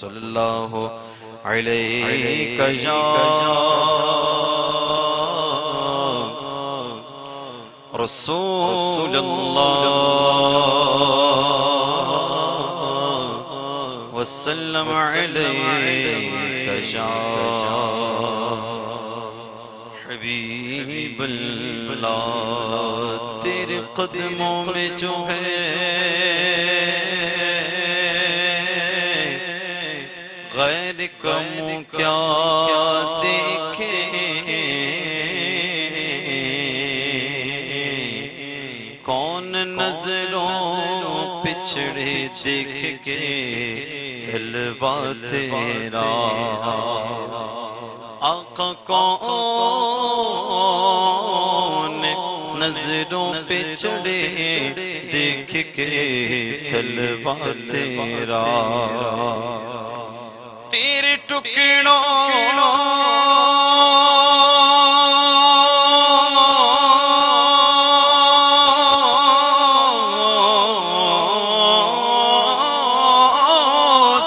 صلی اللہ علیہ یا رسول اللہ وسلم علیہ یا حبیب اللہ، تیرے قدموں میں جو ہے غیر کم کیا دیکھے، کون نظروں پچھڑے دیکھ کے دلوا تیرا، آقا کون نظروں پچھڑے دیکھ کے دلوا تیرا، تیرے ٹکڑوں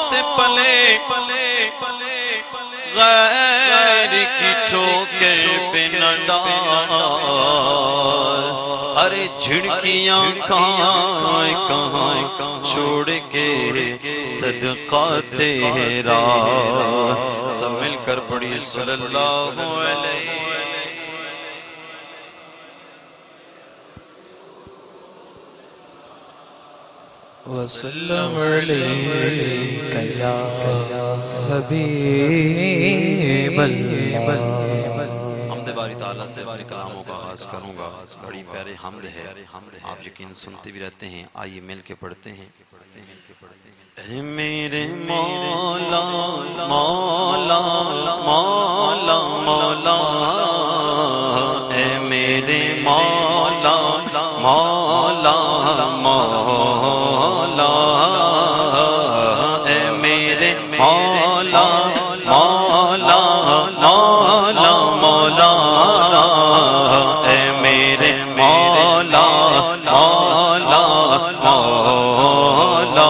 سے پلے غیر کی ٹھوکر پہ نہ ڈال، ارے جھڑکیاں کہاں چھوڑ کے صدقہ تیرا، سب مل کر پڑھی صلی اللہ علیہ وسلم علیک یا حبیب اللہ۔ حمد باری تعالیٰ سے اپنے کلاموں کا آغاز کروں گا، بڑی پیارے حمد ہے، آپ یقین سنتے بھی رہتے ہیں، آئیے مل کے پڑھتے ہیں۔ اے میرے مولا مولا مولا مولا، اے میرے مولا مولا مولا، اے میرے مولا مولا مولا مولا، اے میرے مولا مولا مولا،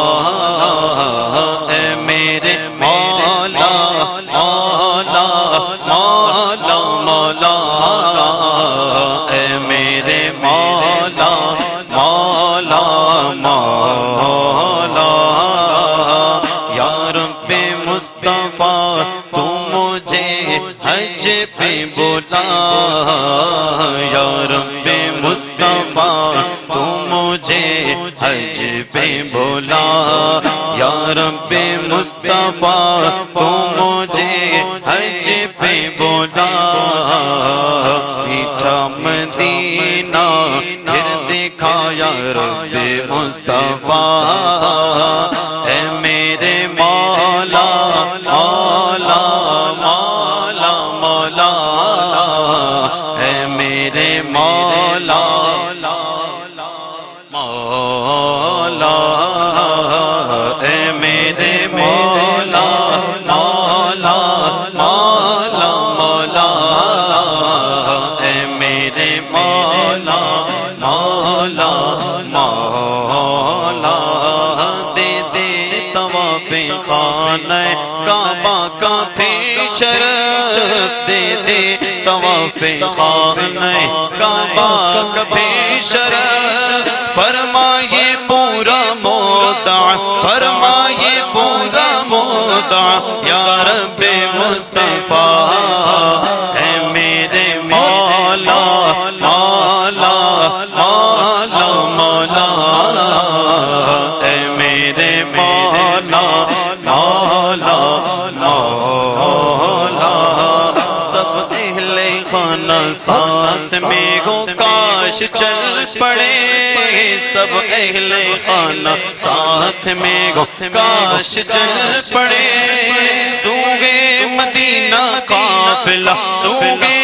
اے میرے مولا مولا مولا مولا، اے میرے مولا مولا مولا، یا رب مصطفیٰ تو مجھے حج پہ بولا، یا رب مصطفیٰ تو مجھے حج پہ بولا، یا رب مصطفیٰ تو مجھے حج پہ بولا، میٹھا مدینہ پھر دکھایا رب مصطفیٰ، اے میرے مولا مولا مولا مولا، اے میرے مولا مولا، اے میرے مولا مولا مولا مولا، اے میرے مولا مولا مولا، دے دے طواف خانہ کعبہ کا پیشر، دے دے طواف خانہ کعبہ کا پیشر، فرمائے پورا مودع، فرمائے پورا مودع، یا رب مصطفیٰ، اے میرے مولا مولا مولا مولا، اے میرے مولا مولا مولا، سب اہل خانہ ساتھ میں ہو کاش چل پڑے، سب اہل خانہ ساتھ میں ہو کاش چل پڑے، سوگے مدینہ قافلہ، سوگے